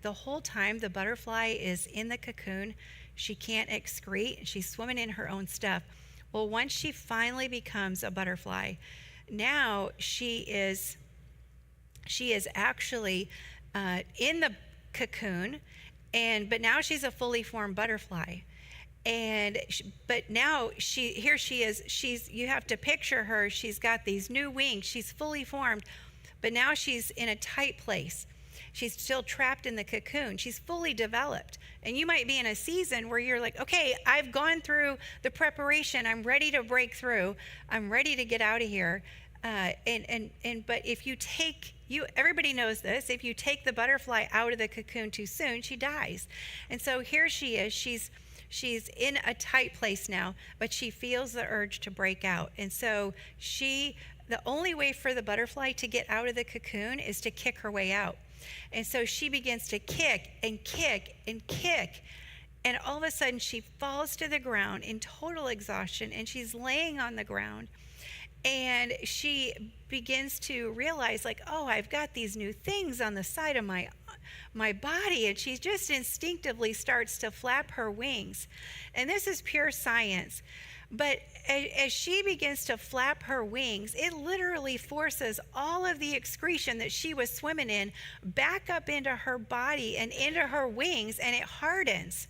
the whole time the butterfly is in the cocoon, she can't excrete, she's swimming in her own stuff. Well, once she finally becomes a butterfly, now she is actually in the cocoon, but now she's a fully formed butterfly. But now here she is, you have to picture her, she's got these new wings, she's fully formed, but now she's in a tight place. She's still trapped in the cocoon. She's fully developed. And you might be in a season where you're like, okay, I've gone through the preparation. I'm ready to break through. I'm ready to get out of here. But if everybody knows this, if you take the butterfly out of the cocoon too soon, she dies. And so here she is. She's in a tight place now, but she feels the urge to break out. And so the only way for the butterfly to get out of the cocoon is to kick her way out. And so she begins to kick and kick and kick. And all of a sudden she falls to the ground in total exhaustion, and she's laying on the ground. And she begins to realize, like, oh, I've got these new things on the side of my body. And she just instinctively starts to flap her wings. And this is pure science. But as she begins to flap her wings, it literally forces all of the excretion that she was swimming in back up into her body and into her wings, and it hardens.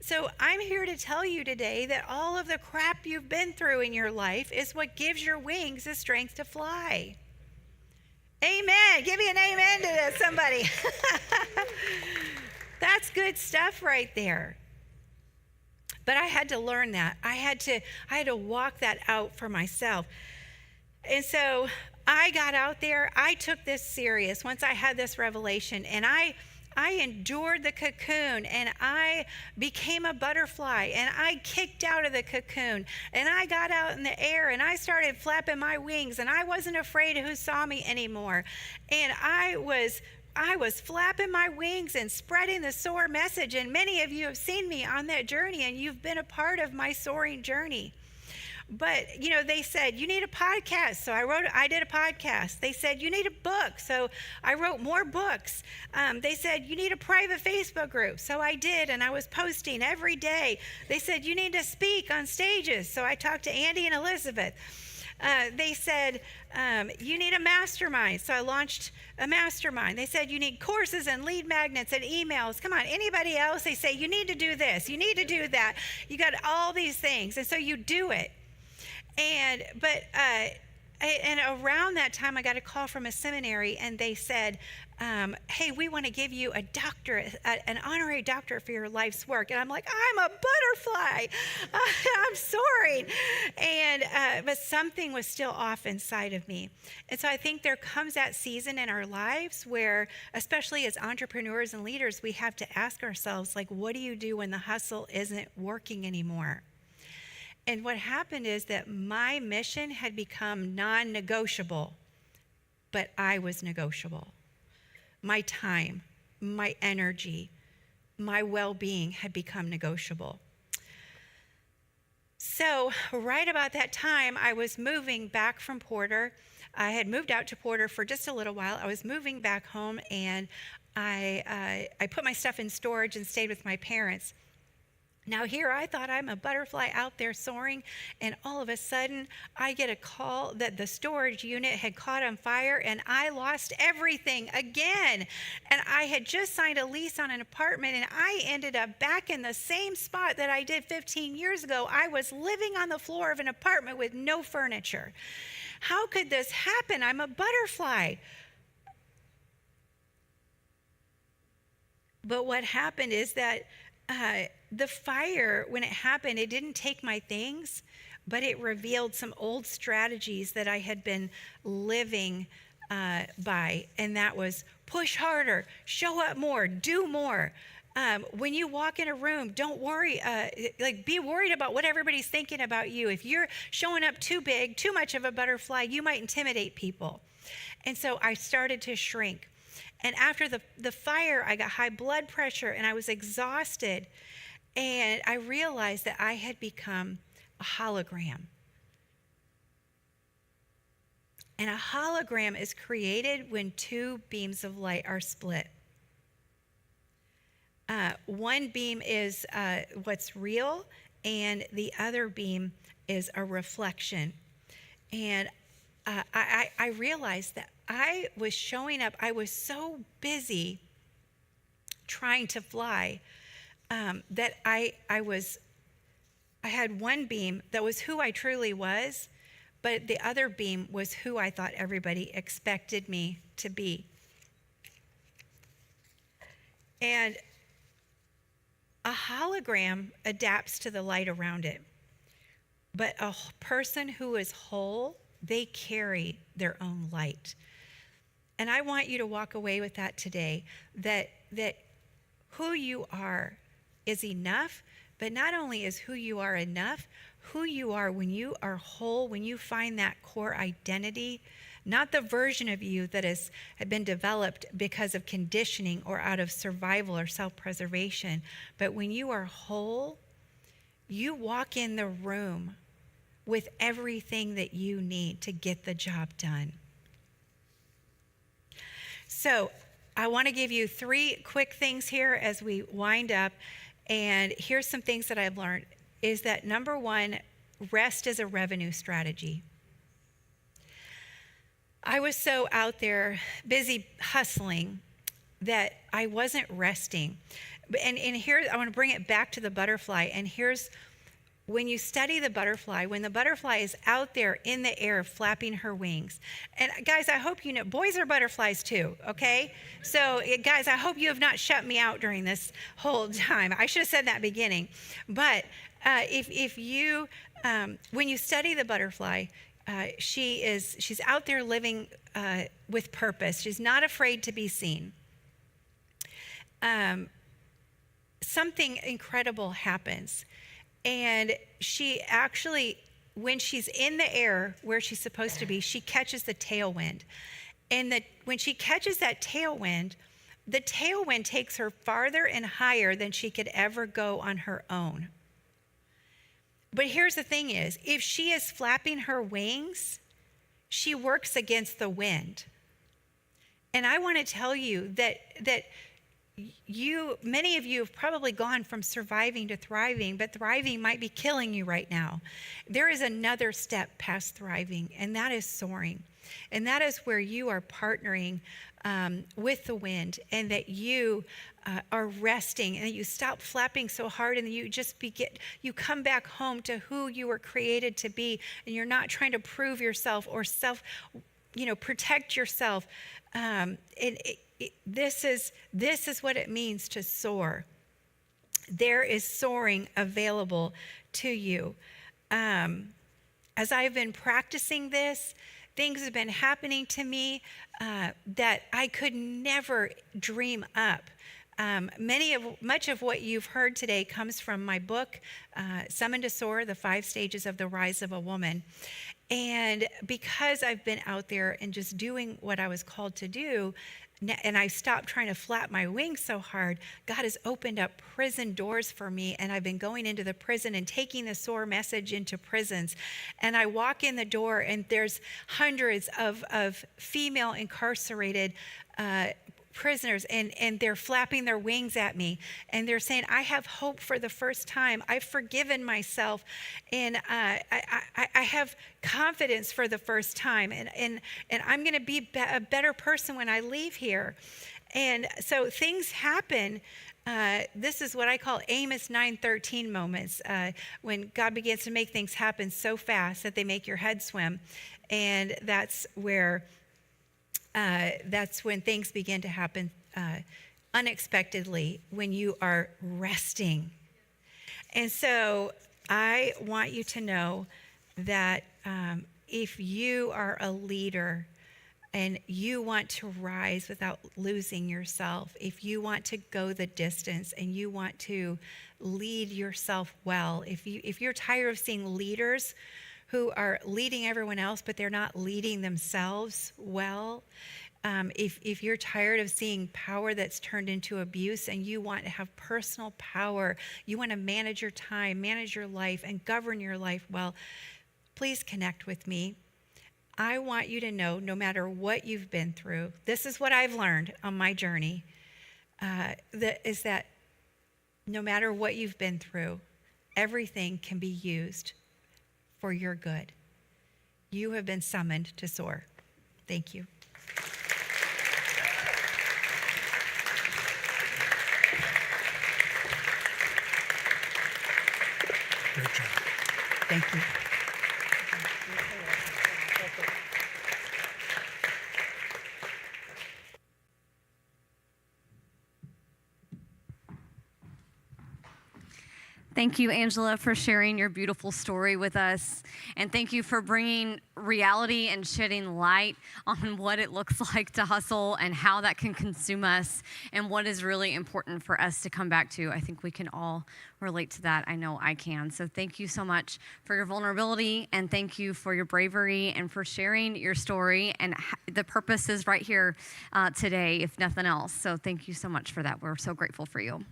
So I'm here to tell you today that all of the crap you've been through in your life is what gives your wings the strength to fly. Amen. Give me an amen to that, somebody. That's good stuff right there. But I had to learn that. I had to walk that out for myself. And so I got out there. I took this serious once I had this revelation, and I endured the cocoon, and I became a butterfly, and I kicked out of the cocoon, and I got out in the air, and I started flapping my wings, and I wasn't afraid of who saw me anymore. And I was flapping my wings and spreading the soar message. And many of you have seen me on that journey, and you've been a part of my soaring journey. But, they said, you need a podcast. So I did a podcast. They said, you need a book. So I wrote more books. They said, you need a private Facebook group. So I did, and I was posting every day. They said, you need to speak on stages. So I talked to Andy and Elizabeth. They said, you need a mastermind. So I launched a mastermind. They said, you need courses and lead magnets and emails. Come on, anybody else? They say, you need to do this. You need to do that. You got all these things. And so you do it. And around that time, I got a call from a seminary, and they said, hey, we want to give you a doctorate, an honorary doctorate for your life's work. And I'm like, I'm a butterfly. I'm soaring. But something was still off inside of me. And so I think there comes that season in our lives where, especially as entrepreneurs and leaders, we have to ask ourselves, like, what do you do when the hustle isn't working anymore? And what happened is that my mission had become non-negotiable, but I was negotiable. My time, my energy, my well-being had become negotiable. So right about that time, I was moving back from Porter. I had moved out to Porter for just a little while. I was moving back home, and I put my stuff in storage and stayed with my parents. Now here I thought I'm a butterfly out there soaring, and all of a sudden I get a call that the storage unit had caught on fire, and I lost everything again. And I had just signed a lease on an apartment, and I ended up back in the same spot that I did 15 years ago. I was living on the floor of an apartment with no furniture. How could this happen? I'm a butterfly. But what happened is that the fire, when it happened, it didn't take my things, but it revealed some old strategies that I had been living by. And that was push harder, show up more, do more. When you walk in a room, don't worry, be worried about what everybody's thinking about you. If you're showing up too big, too much of a butterfly, you might intimidate people. And so I started to shrink. And after the fire, I got high blood pressure, and I was exhausted. And I realized that I had become a hologram. And a hologram is created when two beams of light are split. One beam is what's real, and the other beam is a reflection. And I realized that I was showing up. I was so busy trying to fly that I had one beam that was who I truly was, but the other beam was who I thought everybody expected me to be. And a hologram adapts to the light around it, but a person who is whole, they carry their own light. And I want you to walk away with that today, that who you are is enough, But not only is who you are enough, who you are when you are whole, when you find that core identity, not the version of you that had been developed because of conditioning or out of survival or self-preservation, but when you are whole, you walk in the room with everything that you need to get the job done. So I want to give you 3 quick things here as we wind up. And here's some things that I've learned is that number 1, rest is a revenue strategy. I was so out there busy hustling that I wasn't resting. And here, I want to bring it back to the butterfly. And here's, when you study the butterfly, when the butterfly is out there in the air flapping her wings, and guys, I hope you know, boys are butterflies too, okay? So guys, I hope you have not shut me out during this whole time. I should have said that at the beginning. But if you, when you study the butterfly, she's out there living with purpose. She's not afraid to be seen. Something incredible happens. And she actually, when she's in the air where she's supposed to be, she catches the tailwind. And when she catches that tailwind, the tailwind takes her farther and higher than she could ever go on her own. But here's the thing is, if she is flapping her wings, she works against the wind. And I want to tell you that many of you have probably gone from surviving to thriving, but thriving might be killing you right now. There is another step past thriving, and that is soaring. And that is where you are partnering with the wind, and that you are resting, and that you stop flapping so hard, and you just you come back home to who you were created to be, and you're not trying to prove yourself or protect yourself. This is what it means to soar. There is soaring available to you. As I've been practicing this, things have been happening to me that I could never dream up. Much of what you've heard today comes from my book, Summoned to Soar, The 5 Stages of the Rise of a Woman. And because I've been out there and just doing what I was called to do, and I stopped trying to flap my wings so hard, God has opened up prison doors for me, and I've been going into the prison and taking the SOAR message into prisons. And I walk in the door, and there's hundreds of female incarcerated prisoners, and they're flapping their wings at me, and they're saying, I have hope for the first time. I've forgiven myself, and I have confidence for the first time, and I'm going to be a better person when I leave here. And so things happen. This is what I call Amos 9:13 moments, when God begins to make things happen so fast that they make your head swim. And that's when things begin to happen unexpectedly, when you are resting. And so I want you to know that if you are a leader and you want to rise without losing yourself, if you want to go the distance and you want to lead yourself well, if you're tired of seeing leaders who are leading everyone else, but they're not leading themselves well, if you're tired of seeing power that's turned into abuse and you want to have personal power, you want to manage your time, manage your life, and govern your life well, please connect with me. I want you to know, no matter what you've been through, this is what I've learned on my journey, that no matter what you've been through, everything can be used for your good. You have been summoned to soar. Thank you. Great job. Thank you. Thank you, Angela, for sharing your beautiful story with us. And thank you for bringing reality and shedding light on what it looks like to hustle and how that can consume us and what is really important for us to come back to. I think we can all relate to that. I know I can. So thank you so much for your vulnerability, and thank you for your bravery and for sharing your story. And the purpose is right here today, if nothing else. So thank you so much for that. We're so grateful for you.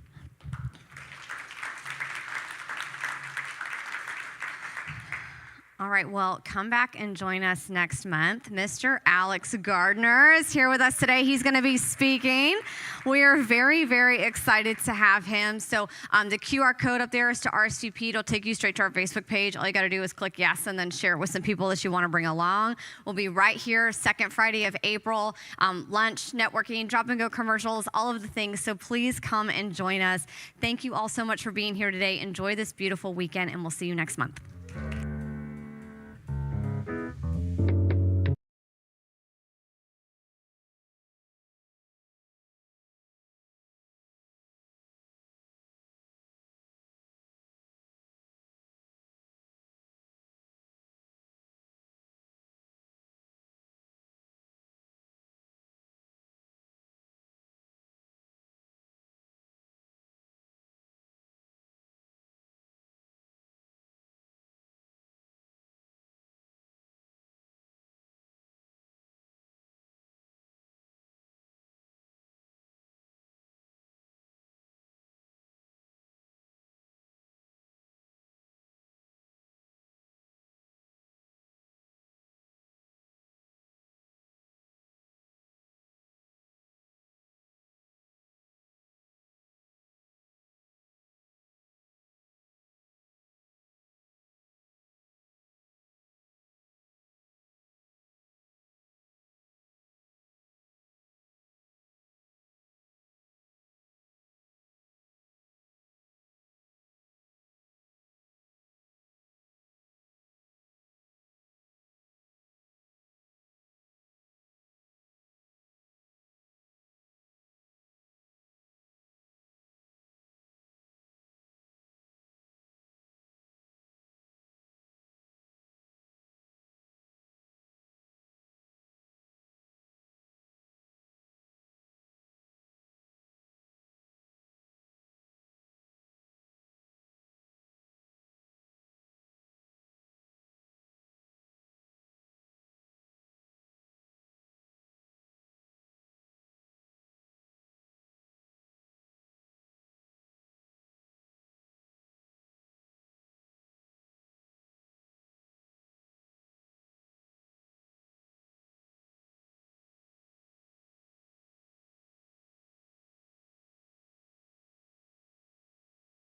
All right, well, come back and join us next month. Mr. Alex Gardner is here with us today. He's going to be speaking. We are very, very excited to have him. So the QR code up there is to RSVP. It'll take you straight to our Facebook page. All you got to do is click yes and then share it with some people that you want to bring along. We'll be right here, second Friday of April. Lunch, networking, drop and go commercials, all of the things. So please come and join us. Thank you all so much for being here today. Enjoy this beautiful weekend, and we'll see you next month.